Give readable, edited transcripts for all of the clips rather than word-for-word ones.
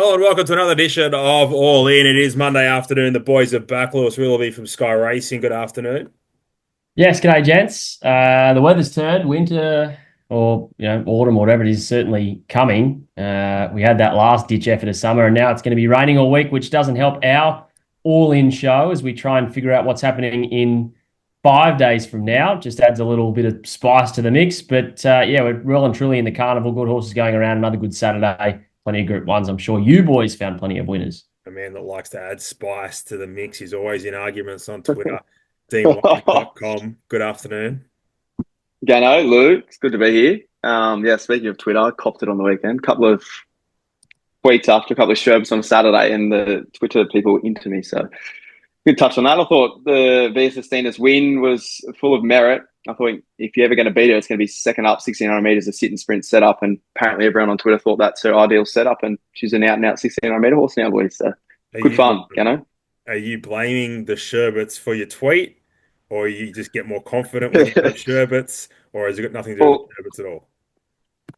Hello and welcome to another edition of All In. It is Monday afternoon. The boys are back. Lewis Willoughby from Sky Racing. Good afternoon. Yes, g'day, gents. The weather's turned, winter or autumn or whatever it is, certainly coming. We had that last ditch effort of summer, and now it's going to be raining all week, which doesn't help our all-in show as we try and figure out what's happening in 5 days from now. Just adds a little bit of spice to the mix. But yeah, we're well and truly in the carnival. Good horses going around. Another good Saturday. Plenty of Group Ones. I'm sure you boys found plenty of winners. A man that likes to add spice to the mix. He's always in arguments on Twitter. DeanWatling.com. Good afternoon. Gano, Lou, it's good to be here. Yeah, speaking of Twitter, I copped it on the weekend. A couple of tweets after a couple of sherbs on Saturday, and the Twitter people were into me. So good touch on that. I thought the Viastastinas win was full of merit. I thought if you're ever going to beat her, it's going to be second up, 1,600 metres, a sit and sprint setup. And apparently everyone on Twitter thought that's her ideal setup. And she's an out and out 1,600 metre horse now, boys. So Are good you fun, Gano. are you blaming the sherbets for your tweet, or you just get more confident when you put sherbets, or has it got nothing to do with Well, the sherbets at all?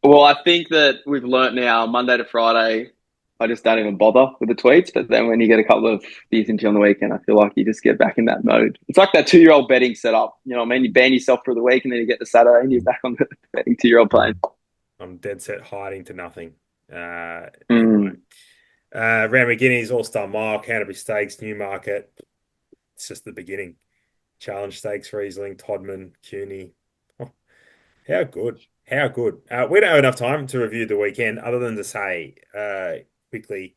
Well, I think that we've learnt now Monday to Friday, I just don't even bother with the tweets. But then when you get a couple of beers into you on the weekend, I feel like you just get back in that mode. It's like that 2-year-old betting setup. You know what I mean? You ban yourself for the week and then you get to Saturday and you're back on the betting 2-year-old plane. I'm dead set hiding to nothing. Anyway. Mm. Randwick Guineas, All-Star Mile, Canterbury Stakes, Newmarket. It's just the beginning. Challenge Stakes, Riesling, Todman, CUNY. Oh, how good. How good. We don't have enough time to review the weekend other than to say quickly,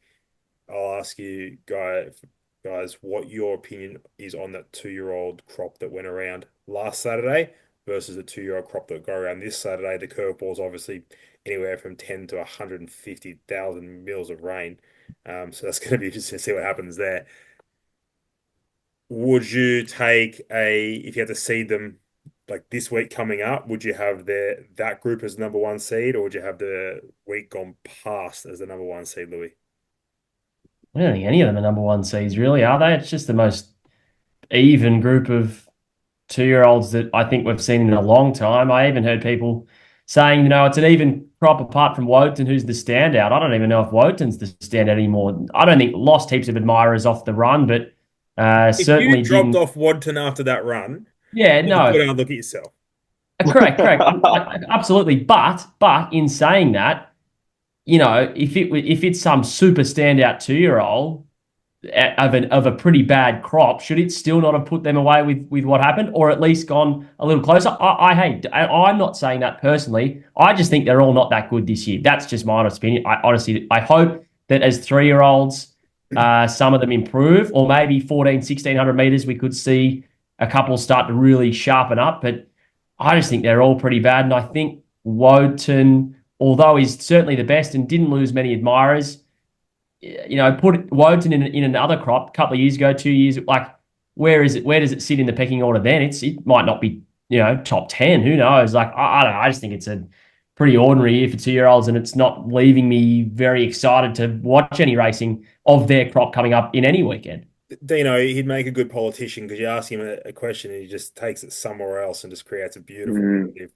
I'll ask you guys what your opinion is on that 2-year-old crop that went around last Saturday versus the 2-year-old crop that go around this Saturday. The curveball's obviously anywhere from 10 to 150,000 mils of rain. So that's going to be interesting to see what happens there. Would you take if you had to seed them like this week coming up, would you have that group as number one seed, or would you have the week gone past as the number one seed, Louis? I don't think any of them are number one seeds, really, are they? It's just the most even group of 2-year-olds that I think we've seen in a long time. I even heard people saying, it's an even crop apart from Wotan, who's the standout. I don't even know if Wotan's the standout anymore. I don't think lost heaps of admirers off the run, but If you certainly dropped didn't. off Wadton after that run, Yeah, you have to go no, down and look at yourself. correct. Absolutely. But in saying that, if it's some super standout 2-year-old of a pretty bad crop, should it still not have put them away with what happened, or at least gone a little closer? I'm not saying that personally. I just think they're all not that good this year. That's just my honest opinion. I hope that as 3-year-olds, some of them improve, or maybe 1,600 meters, we could see a couple start to really sharpen up. But I just think they're all pretty bad, and I think Wotan, although he's certainly the best and didn't lose many admirers, put Wotan in another crop a couple of years ago, 2 years, like where is it? Where does it sit in the pecking order then? It might not be, top 10. Who knows? Like, I don't know. I just think it's a pretty ordinary year for 2-year-olds, and it's not leaving me very excited to watch any racing of their crop coming up in any weekend. Dino, he'd make a good politician because you ask him a question and he just takes it somewhere else and just creates a beautiful Mm. narrative.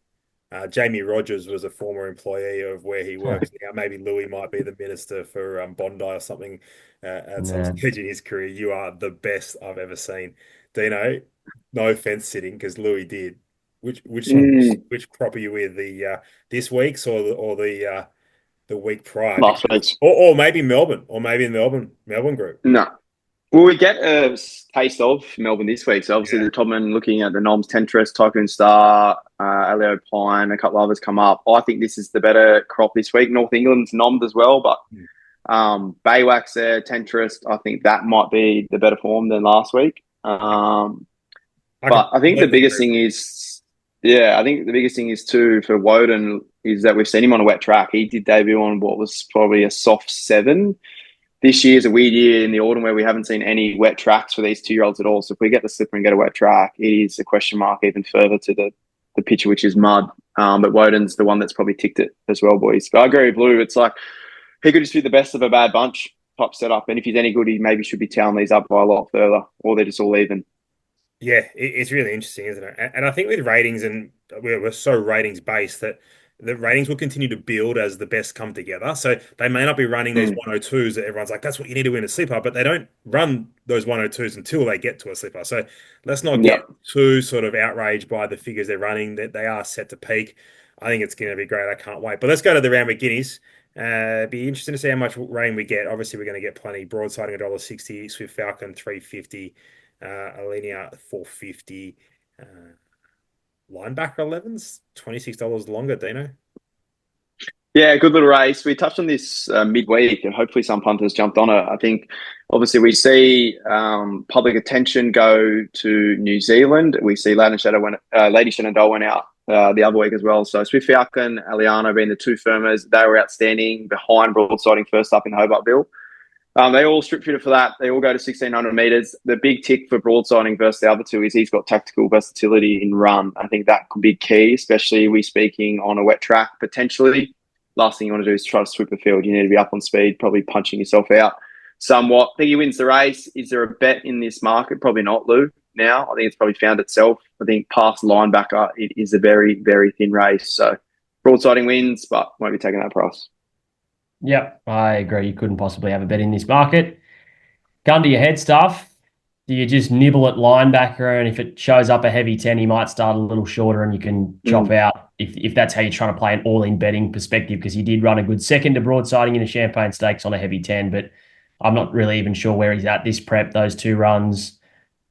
Jamie Rogers was a former employee of where he works now. Maybe Louis might be the minister for Bondi or something at some Nah. stage in his career. You are the best I've ever seen. Dino, no offense sitting because Louis did. Mm. Which crop are you with? The this week's the week prior? Last Because week's. or maybe Melbourne or maybe Melbourne group. No. Well, we get a taste of Melbourne this week. So obviously Yeah. the top men looking at the Noms Tentress, Tycoon Star, Alio Pine, a couple of others come up. I think this is the better crop this week. North England's nommed as well, but Baywax there, Tentress, I think that might be the better form than last week. I But I think the completely biggest agree. thing is, yeah, I think the biggest thing is too for Woden is that we've seen him on a wet track. He did debut on what was probably a soft 7. This year's a weird year in the autumn where we haven't seen any wet tracks for these 2-year-olds at all. So if we get the slipper and get a wet track, it is a question mark even further to the picture, which is mud. But Woden's the one that's probably ticked it as well, boys. But I agree with Blue. It's like he could just be the best of a bad bunch type setup. And if he's any good, he maybe should be towing these up by a lot further, or they're just all even. Yeah, it's really interesting, isn't it? And I think with ratings, and we're so ratings based that the ratings will continue to build as the best come together. So they may not be running these Mm. 102s that everyone's like, that's what you need to win a slipper, but they don't run those 102s until they get to a slipper. So let's not get Yep. too sort of outraged by the figures they're running, that they are set to peak. I think it's going to be great. I can't wait. But let's go to the Randwick Guineas. Be interesting to see how much rain we get. Obviously, we're going to get plenty. Broadsiding $1.60, Swift Falcon $3.50, Alinea $4.50. Linebacker 11s $26 longer, Dino. Yeah, good little race. We touched on this midweek, and hopefully some punters jumped on it. I think, obviously, we see public attention go to New Zealand. We see Lady Shenandoah went out the other week as well. So Swift Falcon, Aliano being the two firmers, they were outstanding behind Broadsiding first up in Hobartville. They all strip fitted for that. They all go to 1,600 metres. The big tick for Broadsiding versus the other two is he's got tactical versatility in run. I think that could be key, especially we speaking on a wet track potentially. Last thing you want to do is try to sweep a field. You need to be up on speed, probably punching yourself out somewhat. I think he wins the race. Is there a bet in this market? Probably not, Lou. Now, I think it's probably found itself. I think past linebacker, it is a very, very thin race. So Broadsiding wins, but won't be taking that price. Yep, I agree. You couldn't possibly have a bet in this market. Gun to your head stuff. Do you just nibble at linebacker, and if it shows up a heavy 10, he might start a little shorter and you can chop out if that's how you're trying to play an all-in betting perspective, because he did run a good second to Broadsiding in a Champagne Stakes on a heavy 10, but I'm not really even sure where he's at this prep. Those two runs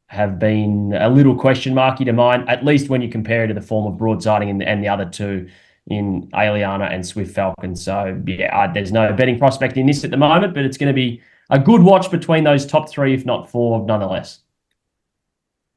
have been a little question marky to mine, at least when you compare it to the form of Broadsiding and the other two in Aliana and Swift Falcon. So, yeah, there's no betting prospect in this at the moment, but it's going to be a good watch between those top three, if not four, nonetheless.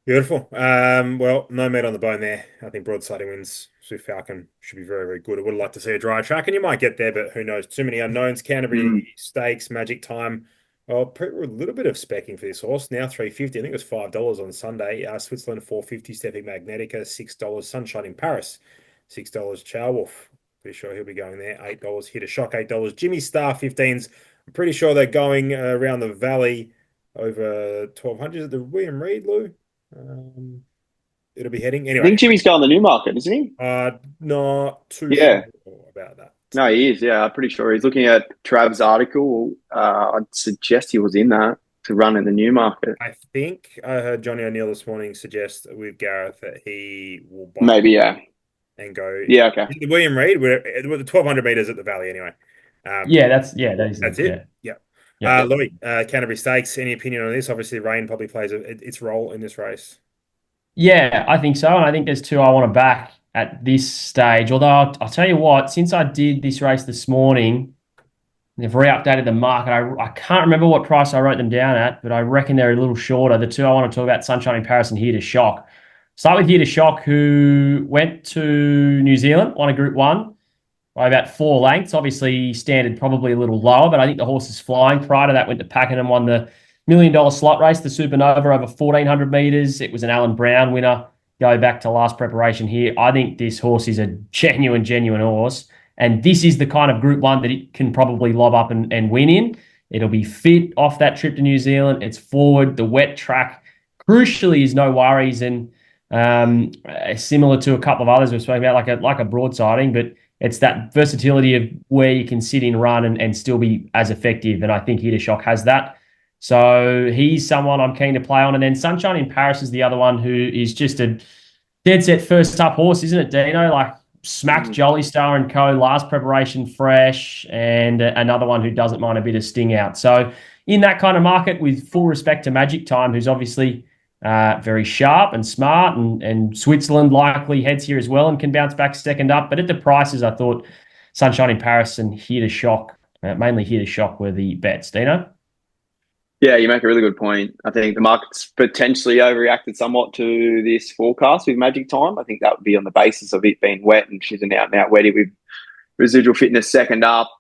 Beautiful. Well, no meat on the bone there. I think Broadsiding wins. Swift Falcon should be very, very good. I would like to see a dry track, and you might get there, but who knows? Too many unknowns. Canterbury Stakes, Magic Time. Well, a little bit of specking for this horse. Now $3.50. I think it was $5 on Sunday. Switzerland $4.50. Stepping Magnetica $6. Sunshine in Paris $6. Chow Wolf. Pretty sure he'll be going there. $8. Hit a Shock $8. Jimmy Star 15s. I'm pretty sure they're going around the valley over 1,200 at the William Reid, Lou. It'll be heading I anyway. think Jimmy's going to Newmarket, isn't he? Not too Yeah. sure about that. No, he is. Yeah, I'm pretty sure he's looking at Trav's article. I'd suggest he was in that to run in the Newmarket. I think I heard Johnny O'Neill this morning suggest with Gareth that he will buy Maybe, yeah. and go. Yeah, okay. The William Reid, with the 1,200 meters at the valley anyway. That is That's it. Yeah. Louis, Canterbury Stakes. Any opinion on this? Obviously, rain probably plays its role in this race. Yeah, I think so. And I think there's two I want to back at this stage. Although I'll tell you what, since I did this race this morning, they've re-updated the market. I can't remember what price I wrote them down at, but I reckon they're a little shorter. The two I want to talk about, Sunshine in Paris and Here to Shock. Start with Here to Shock, who went to New Zealand, won a Group 1 by about 4 lengths. Obviously, standard probably a little lower, but I think the horse is flying. Prior to that, went to Pakenham, won the $1 million slot race, the Supernova, over 1,400 metres. It was an Alan Brown winner. Go back to last preparation here. I think this horse is a genuine horse. And this is the kind of Group 1 that it can probably lob up and win in. It'll be fit off that trip to New Zealand. It's forward. The wet track, crucially, is no worries. And similar to a couple of others we've spoken about, like a Broadsiding, but it's that versatility of where you can sit in run and still be as effective. And I think Here to Shock has that. So he's someone I'm keen to play on. And then Sunshine in Paris is the other one, who is just a dead set first up horse, isn't it, Dino? Like smacked Jolly Star and Co. last preparation fresh, and another one who doesn't mind a bit of sting out. So in that kind of market, with full respect to Magic Time, who's obviously very sharp and smart, and Switzerland likely heads here as well and can bounce back second up. But at the prices, I thought Sunshine in Paris and Here to Shock, mainly Here to Shock, were the bets. Dino? Yeah, you make a really good point. I think the market's potentially overreacted somewhat to this forecast with Magic Time. I think that would be on the basis of it being wet, and she's an out-and-out wetty with residual fitness second up.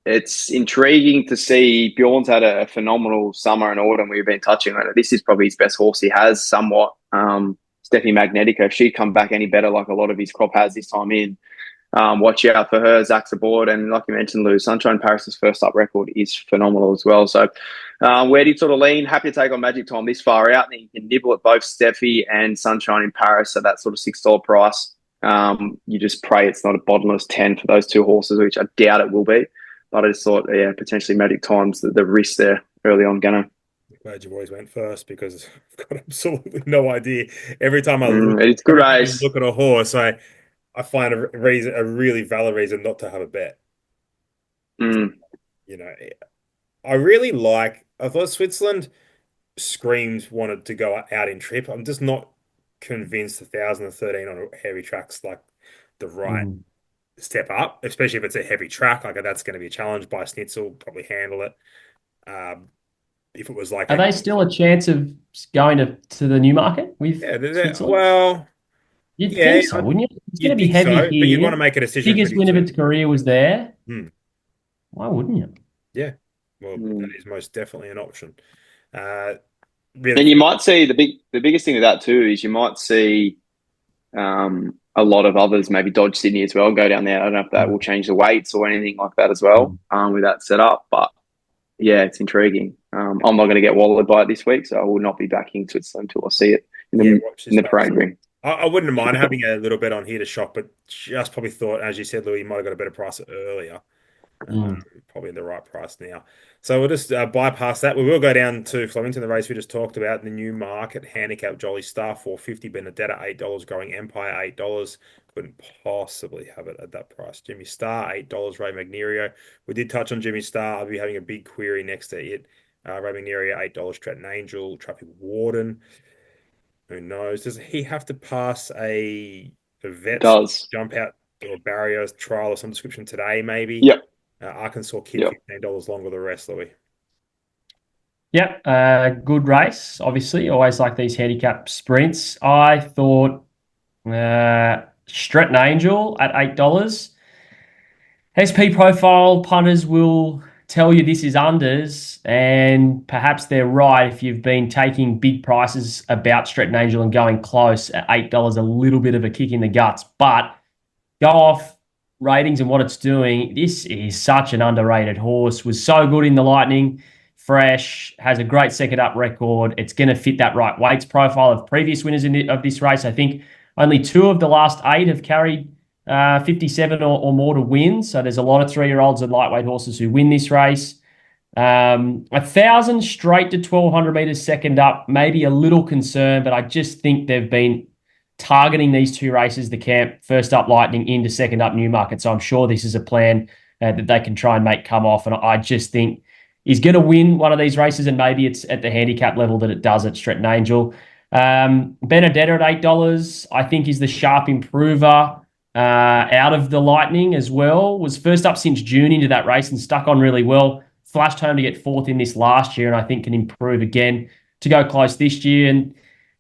It's intriguing to see. Bjorn's had a phenomenal summer and autumn. We've been touching on it. This is probably his best horse he has somewhat. Stephanie Magnetica, if she'd come back any better like a lot of his crop has this time in, watch out for her. Zach's aboard. And like you mentioned, Lou, Sunshine Paris's first up record is phenomenal as well. So where do you sort of lean? Happy to take on Magic Time this far out. And you can nibble at both Steffi and Sunshine in Paris at that sort of $6 price. You just pray it's not a bottomless 10 for those two horses, which I doubt it will be. But I just thought, yeah, potentially Magic Times, the risk there early on, Gannon. Glad your boys went first because I've got absolutely no idea. Every time I look, It's a good every time I race. look at a horse, I find a reason, a really valid reason not to have a bet. Mm, You know, I really like. I thought Switzerland screams wanted to go out in trip. I'm just not convinced 1,013 on heavy tracks like the right Mm. step up, especially if it's a heavy track. Like that's going to be a challenge by Snitzel, probably handle it. Um, if it was like Are a they still a chance of going to the Newmarket with yeah, Switzerland? well, You'd yeah, think so, wouldn't you? It's going to you'd be think heavy so, but you'd want here. to make a decision Biggest pretty win of soon. its career was there. Hmm. Why wouldn't you? Yeah, well, that mm. is most definitely an option. Uh, really And you quick. might see the biggest thing with that too is you might see a lot of others maybe dodge Sydney as well, go down there. I don't know if that will change the weights or anything like that as well with that setup. But yeah, it's intriguing. I'm not going to get wallowed by it this week, so I will not be backing Switzerland until I see it in Yeah, watch in this the space. parade ring. I wouldn't mind having a little bit on here to shop, but just probably thought, as you said, Louis, you might have got a better price earlier. Uh, Mm. Probably the right price now. So we'll just bypass that. We will go down to Flemington, the race we just talked about, the Newmarket Handicap Jolly Star 450, Benedetta $8, Growing Empire $8. Couldn't possibly have it at that price. Jimmy Star $8, Ray Magnerio. We did touch on Jimmy Star. I'll be having a big query next to it. Ray Magnerio $8, Trenton Angel, Traffic Warden. Who knows? Does he have to pass a It vet's does. jump out or barrier trial of some description today, maybe? Yep. Arkansas Kid, Yep. $15 longer the rest, Louis. Yep, good race. Obviously, always like these handicap sprints. I thought Stretton Angel at $8. SP profile punters will tell you this is unders, and perhaps they're right if you've been taking big prices about Stretton Angel and going close at $8, a little bit of a kick in the guts. But go off ratings and what it's doing. This is such an underrated horse. Was so good in the Lightning, fresh, has a great second up record. It's going to fit that right weights profile of previous winners of this race. I think only two of the last eight have carried 57 or more to win. So there's a lot of 3-year-olds and lightweight horses who win this race. 1,000 straight to 1,200 meters second up, maybe a little concern, but I just think they've been targeting these two races, the camp, first up Lightning into second up Newmarket. So I'm sure this is a plan that they can try and make come off. And I just think he's going to win one of these races, and maybe it's at the handicap level that it does at Stretton Angel. Benedetta at $8, I think is the sharp improver out of the Lightning as well. Was first up since June into that race and stuck on really well. Flashed home to get fourth in this last year, and I think can improve again to go close this year. And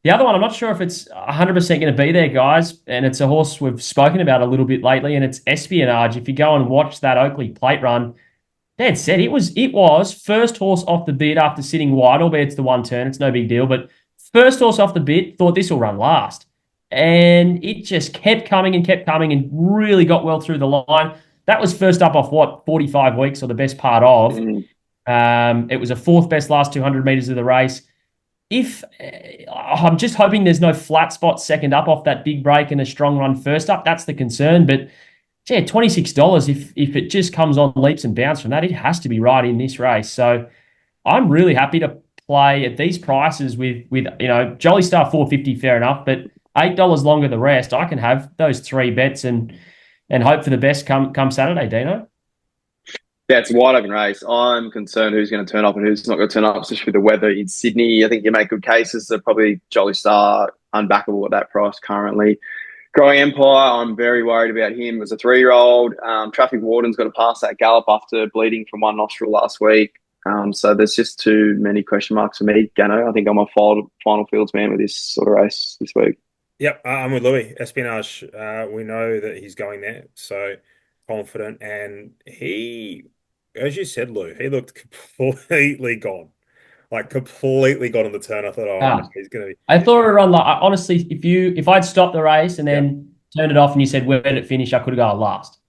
the other one, I'm not sure if it's 100% going to be there, guys, and it's a horse we've spoken about a little bit lately, and it's Espionage. If you go and watch that Oakley plate run, Dad said it was first horse off the bit after sitting wide, albeit it's the one turn, it's no big deal, but first horse off the bit, thought this will run last. And it just kept coming and really got well through the line. That was first up off what, 45 weeks or the best part of. Mm. It was a fourth best last 200 meters of the race. If I'm just hoping there's no flat spot second up off that big break and a strong run first up, that's the concern. But yeah, $26. If it just comes on leaps and bounds from that, it has to be right in this race. So I'm really happy to play at these prices with Jolly Star 450, fair enough, but $8 longer the rest. I can have those three bets and hope for the best come Saturday, Dino. Yeah, it's a wide open race. I'm concerned who's going to turn up and who's not going to turn up, especially with the weather in Sydney. I think you make good cases. They're probably Jolly Star unbackable at that price currently. Growing Empire, I'm very worried about him as a 3-year-old. Traffic Warden's got to pass that gallop after bleeding from one nostril last week. So there's just too many question marks for me, Gano. I think I'm a final fields man with this sort of race this week. Yep, I'm with Louis. Espionage, we know that he's going there, so confident. And he, as you said, Lou, he looked completely gone. Like completely gone on the turn. I thought, oh no, Ah, he's gonna be. I thought it would run like honestly, if I'd stopped the race and Yeah, then turned it off and you said where did it finish, I could have gone last.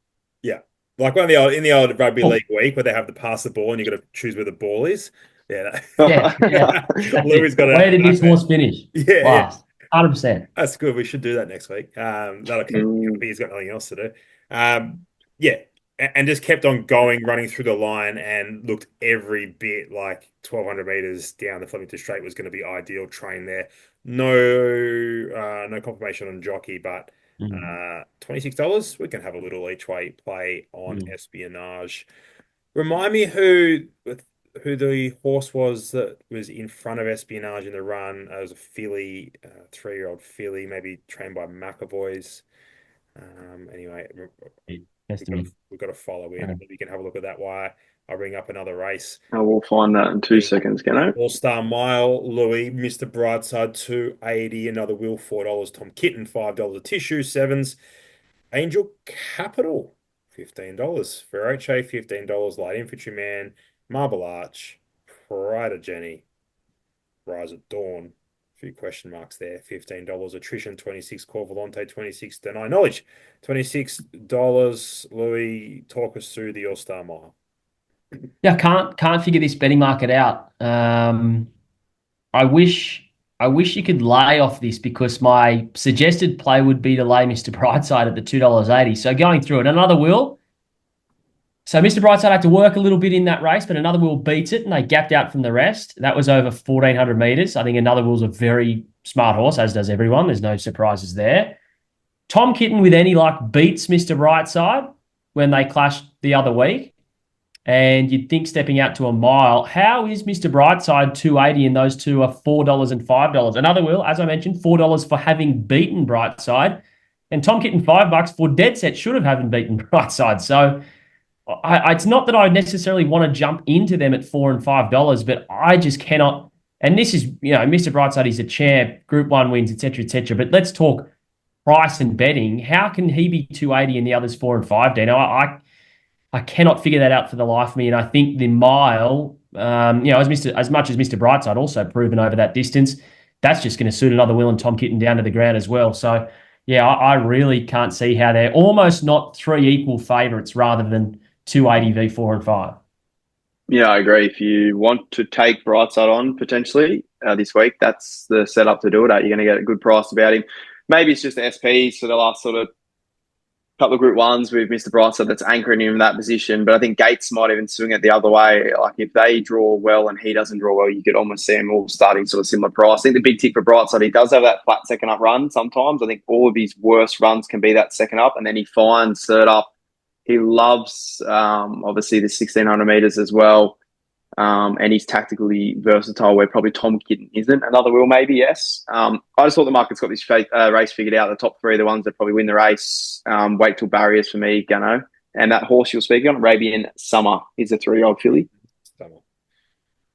yeah. Like when in the old rugby Oh, league week where they have to pass the ball and you got to choose where the ball is. Yeah, yeah, yeah. Louis got Where a did this nightmare. horse finish? Yeah, yeah. Last. 100%. That's good. We should do that next week. That'll keep he's got nothing else to do. Yeah, and just kept on going, running through the line, and looked every bit like 1,200 meters down the Flemington Straight was going to be ideal. Train there. No confirmation on jockey, but Mm. $26. We can have a little each way play on Espionage. Remind me who the horse was that was in front of Espionage in the run. It was a filly, 3-year-old filly, maybe trained by McAvoy's. Anyway, Destiny. we've got to follow in. Okay. Maybe you can have a look at that while I ring up another race. I will find that in 2 seconds, Gannon. All-Star Mile, Louis, Mr. Brightside, 280, another Will, $4, Tom Kitten, $5, a tissue, sevens, Angel Capital, $15, Ferroche, $15, Light Infantryman, Marble Arch, Pride of Jenny, Rise of Dawn, a few question marks there, $15, Attrition, 26, Cor Volante, 26, Deny Knowledge, $26, Louis, talk us through the All-Star Mile. Yeah, can't figure this betting market out. I wish you could lay off this because my suggested play would be to lay Mr. Brightside at the $2.80. So going through it, another will. So Mr. Brightside had to work a little bit in that race, but another will beats it, and they gapped out from the rest. That was over 1,400 meters. I think another will's a very smart horse, as does everyone. There's no surprises there. Tom Kitten with any luck beats Mr. Brightside when they clashed the other week. And you'd think stepping out to a mile, how is Mr. Brightside 280 and those two are $4 and $5? Another will, as I mentioned, $4 for having beaten Brightside. And Tom Kitten $5 for dead set should have haven't beaten Brightside. So it's not that I necessarily want to jump into them at $4 and $5, but I just cannot. And this is, Mr. Brightside is a champ, Group 1 wins, etc., etc. But let's talk price and betting. How can he be 280 and the others 4 and 5, Dino? I cannot figure that out for the life of me. And I think the mile, as much as Mr. Brightside also proven over that distance, that's just going to suit another will and Tom Kitten down to the ground as well. So, yeah, I really can't see how they're almost not three equal favourites rather than 280 v 4 and 5. Yeah, I agree. If you want to take Brightside on potentially this week, that's the setup to do it at. You're going to get a good price about him. Maybe it's just the SPs for the last sort of couple of Group 1s with Mr. Brightside that's anchoring him in that position. But I think Gates might even swing it the other way. Like if they draw well and he doesn't draw well, you could almost see them all starting sort of similar price. I think the big tick for Brightside, he does have that flat second up run sometimes. I think all of his worst runs can be that second up, and then he finds third up. He loves, obviously, the 1,600 metres as well. And he's tactically versatile, where probably Tom Kitten isn't. Another will, maybe, yes. I just thought the market's got this race figured out. The top three are the ones that probably win the race. Wait till barriers for me, Gano. And that horse you're speaking on, Arabian Summer, is a 3-year-old filly. Summer. I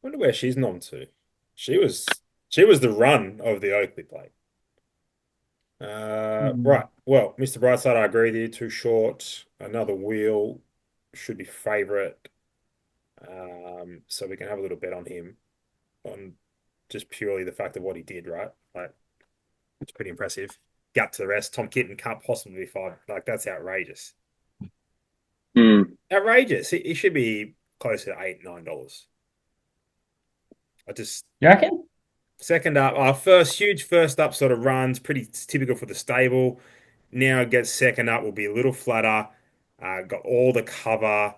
wonder where she's nom to. She was the run of the Oakley plate. Right. Well, Mr. Brightside, I agree with you. Too short. Another wheel should be favourite. So we can have a little bet on him on just purely the fact of what he did, right? Like, it's pretty impressive. Gap to the rest. Tom Kitten can't possibly be 5. Like, that's outrageous. Outrageous. He should be closer to $8, $9. You reckon? Second up, our huge first up sort of runs, pretty typical for the stable. Now it gets second up, will be a little flatter. Got all the cover.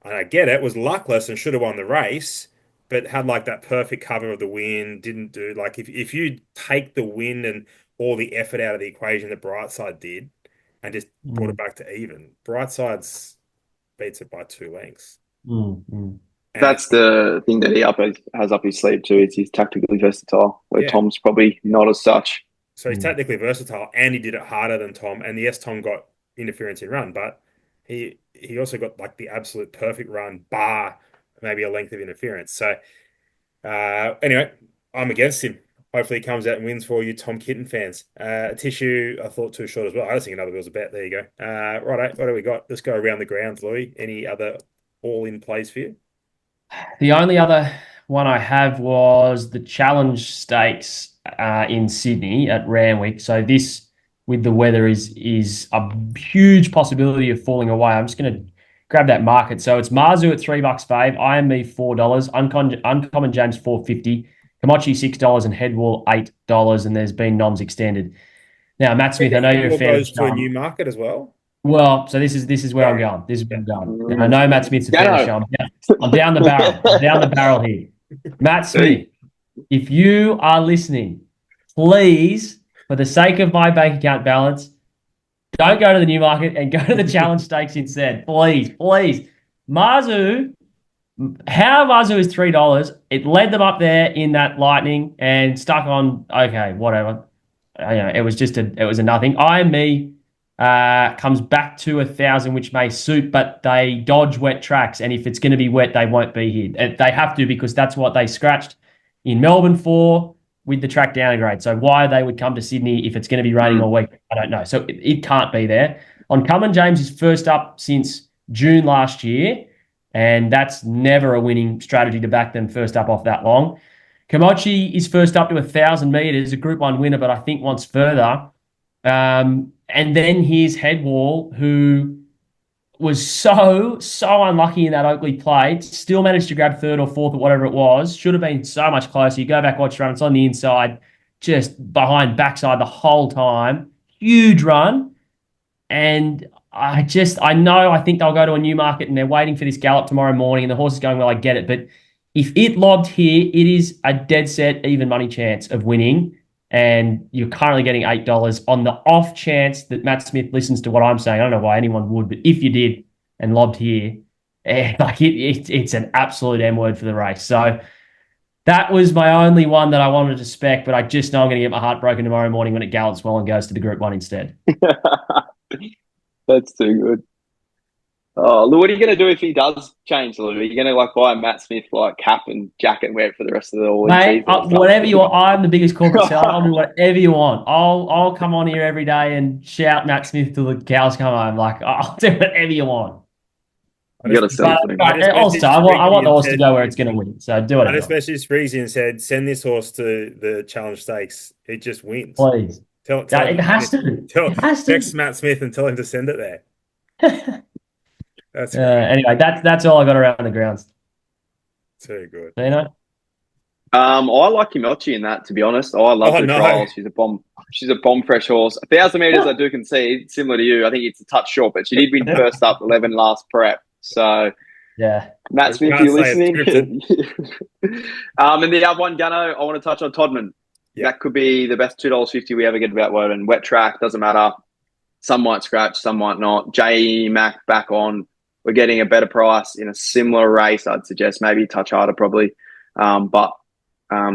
And I get it, was luckless and should have won the race, but had like that perfect cover of the win. Didn't do like if you take the win and all the effort out of the equation that Brightside did and just brought it back to even, Brightside's beats it by 2 lengths. That's the thing that he has up his sleeve too. He's tactically versatile, where Tom's probably not as such. So he's technically versatile, and he did it harder than Tom. And yes, Tom got interference in run, but he also got like the absolute perfect run, bar maybe a length of interference. So anyway, I'm against him. Hopefully he comes out and wins for you, Tom Kitten fans. Tissue, I thought too short as well. I don't think another bill's a bet. There you go. Right, what do we got? Let's go around the grounds, Louis. Any other all-in plays for you? The only other one I have was the Challenge Stakes in Sydney at Randwick. So this, with the weather, is a huge possibility of falling away. I'm just going to grab that market. So it's Marzu at $3 fave, IME $4, Uncommon James $4.50, Komachi $6 and Headwall $8, and there's been noms extended. Now, Matt Smith, I know you're a It fan of goes to a new market as well. well, so this is where I'm Sorry. going. This is where I'm going. Mm. Now, I know Matt Smith's a fan of the show. I'm down the barrel. I'm down the barrel here. Matt Smith, if you are listening, please, for the sake of my bank account balance, don't go to the Newmarket and go to the Challenge Stakes instead. Please, please. Mazu, how Mazu is $3. It led them up there in that lightning and stuck on, okay, whatever. It was a nothing. Me comes back to 1,000, which may suit, but they dodge wet tracks. And if it's going to be wet, they won't be here. They have to, because that's what they scratched in Melbourne for with the track downgrade. So why they would come to Sydney if it's going to be raining all week, I don't know. So it can't be there. On Cullen James is first up since June last year, and that's never a winning strategy to back them first up off that long. Komachi is first up to 1,000 metres, a Group 1 winner, but I think wants further. And then here's Headwall, who was so unlucky in that Oakley plate, still managed to grab third or fourth or whatever it was. Should have been so much closer. You go back, watch the run. It's on the inside, just behind backside the whole time. Huge run. And I think they'll go to a Newmarket and they're waiting for this gallop tomorrow morning and the horse is going, well, I get it. But if it lobbed here, it is a dead set even money chance of winning. And you're currently getting $8 on the off chance that Matt Smith listens to what I'm saying. I don't know why anyone would, but if you did and lobbed here, it's an absolute M word for the race. So that was my only one that I wanted to spec, but I just know I'm going to get my heart broken tomorrow morning when it gallops well and goes to the Group 1 instead. That's too good. Oh, Lou, what are you going to do if he does change, Lou? Are you going to buy a Matt Smith cap and jacket and wear it for the rest of the all-in season? Whatever you want. I'm the biggest corporate seller. I'll do whatever you want. I'll come on here every day and shout Matt Smith till the cows come home. I'll do whatever you want. You got to sell it. Also, I want the horse to go where it's going to win. So do whatever. I just messaged Freezy and said, send this horse to the Challenge Stakes. It just wins. Please. It has to. Text Matt Smith and tell him to send it there. That's anyway, that's all I got around the grounds. Too good. You know? I like Kimochi in that, to be honest. I love her trials. She's a bomb. She's a bomb fresh horse. 1,000 meters, I do concede. Similar to you, I think it's a touch short, but she did win first up 11 last prep. So yeah, Matt Smith, if you're listening. And the other one, Gano, I want to touch on Todman. Yeah. That could be the best $2.50 we ever get about Woden. Wet track, doesn't matter. Some might scratch, some might not. J Mac back on. We're getting a better price in a similar race. I'd suggest maybe a touch harder probably. But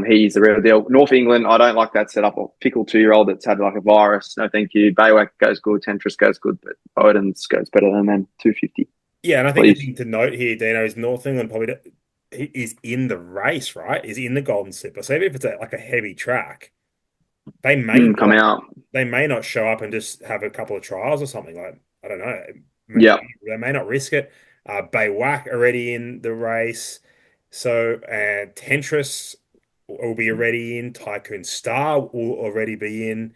he's the real deal. North England, I don't like that setup. A pickle 2-year-old that's had a virus. No, thank you. Baywak goes good. Tentris goes good. But Odin's goes better than them. $2.50. Yeah, and I think the thing to note here, Dino, is North England probably is in the race, right? Is in the Golden Slipper. So even if it's a heavy track, they may come out. They may not show up and just have a couple of trials or something. I don't know. They may not risk it. Baywak already in the race. So Tentris will be already in. Tycoon Star will already be in.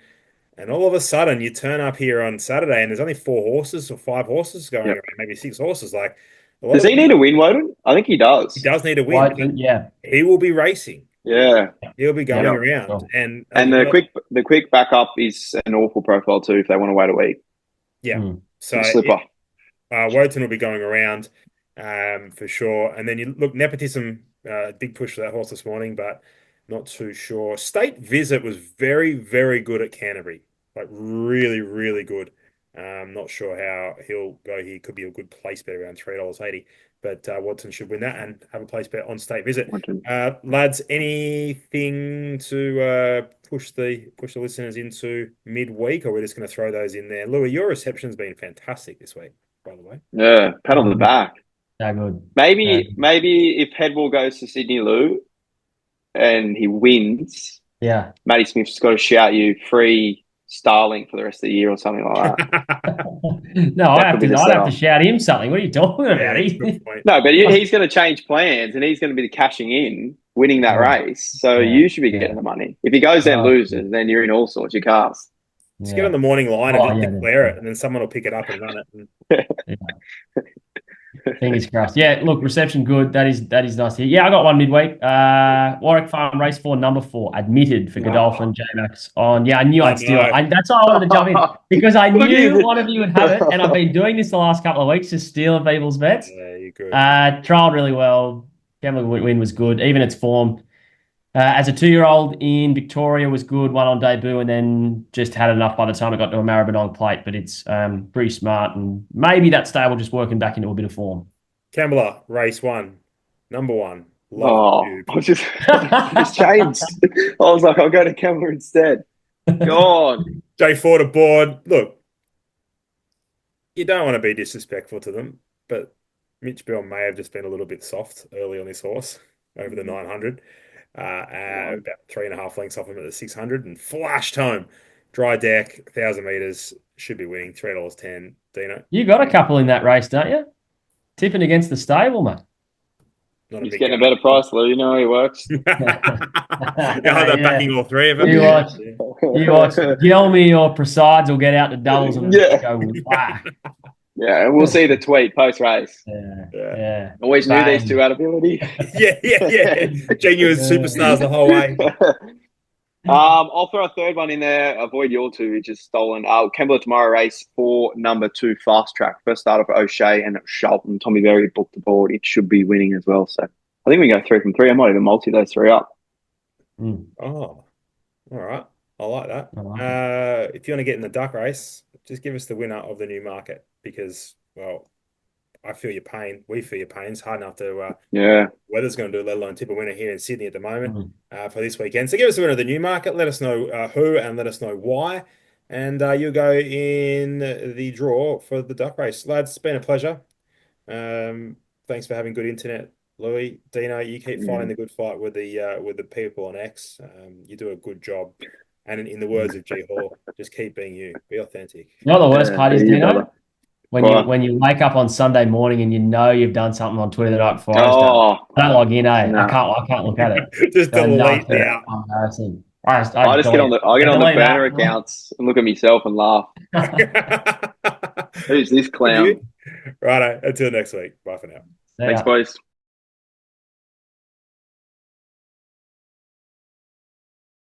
And all of a sudden, you turn up here on Saturday and there's only 4 horses or 5 horses going around, maybe 6 horses. Does he need to win, Woden? I think he does. He does need to win. Yeah. He will be racing. Yeah. He'll be going around. Oh. And the quick backup is an awful profile too if they want to wait a week. Yeah. So slipper. Woden will be going around for sure. And then you look, Nepotism, big push for that horse this morning, but not too sure. State Visit was very, very good at Canterbury. Really, really good. Not sure how he'll go here. Could be a good place bet around $3.80. But Watson should win that and have a place bet on State Visit. Lads, anything to push the listeners into midweek, or we're just going to throw those in there? Louis, your reception's been fantastic this week, by the way. Yeah, pat on the back. Yeah, good. Maybe if Headwall goes to Sydney, Lou, and he wins, Matty Smith's got to shout you free Starlink for the rest of the year or something like that. No, I'd have to shout him something. What are you talking about? No, but he's going to change plans and he's going to be cashing in, winning that race. So you should be getting the money. If he goes there and loses, then you're in all sorts of cars. Just get on the morning line and just declare it, and then someone will pick it up and run it. Fingers crossed. Yeah, look, reception good. That is nice to hear. Yeah, I got one midweek. Warwick Farm Race 4, number 4, admitted for Godolphin, J-Max on. Yeah, I knew I'd steal it. no. That's why I wanted to jump in because I Look at knew you. one of you would have it, and I've been doing this the last couple of weeks, just stealing people's bets. Yeah, you're good. Trialed really well. Gambling win was good. Even its form as a 2-year-old in Victoria was good. One on debut, and then just had enough by the time it got to a Maribyrnong plate. But it's pretty smart, and maybe that stable just working back into a bit of form. Kembla, race 1, number 1. Love Oh, Tube. I just changed. I was like, I'll go to Kembla instead. God. J4 to board. Look, you don't want to be disrespectful to them, but Mitch Bell may have just been a little bit soft early on this horse over the 900. About 3.5 lengths off him at the 600 and flashed home. Dry deck, 1,000 meters, should be winning $3.10. Dino, You got a couple in that race, don't you? Tipping against the stable, mate. not a He's big getting a guy. better price, Lou. You know how he works. Yeah, they're backing all three of them. You watch. Yell me or Presides will get out the doubles and Yeah. go whack. Yeah, and we'll see the tweet post-race. Yeah. Always knew Bang. these two had ability. Yeah. Genuine superstars the whole way. I'll throw a third one in there. Avoid your two, which is stolen. Kembla tomorrow race for number 2 fast track. First starter for O'Shea and Shelton. Tommy Berry booked the board. It should be winning as well. So I think we go 3 from 3. I might even multi those 3 up. Mm. Oh, all right. I like that. I like If you want to get in the duck race, just give us the winner of the Newmarket because, well, I feel your pain. We feel your pain. It's hard enough to Yeah. weather's going to do, let alone tip a winner here in Sydney at the moment Mm. for this weekend. So give us the winner of the Newmarket. Let us know who and let us know why. And you'll go in the draw for the duck race. Lads, it's been a pleasure. Thanks for having good internet, Louis. Dino, you keep fighting the good fight with the people on X. You do a good job. And in the words of G Hall, just keep being you. Be authentic. You know what the worst part is, there you Dino? brother. When you wake up on Sunday morning and you know you've done something on Twitter the night before, Oh, I don't log in, eh? no. I can't look at it. Just Go delete nuts. the app. Embarrassing. I just get on the delete burner that. accounts and look at myself and laugh. Who's this clown? Righto. Until next week. Bye for now. See ya. Thanks, boys.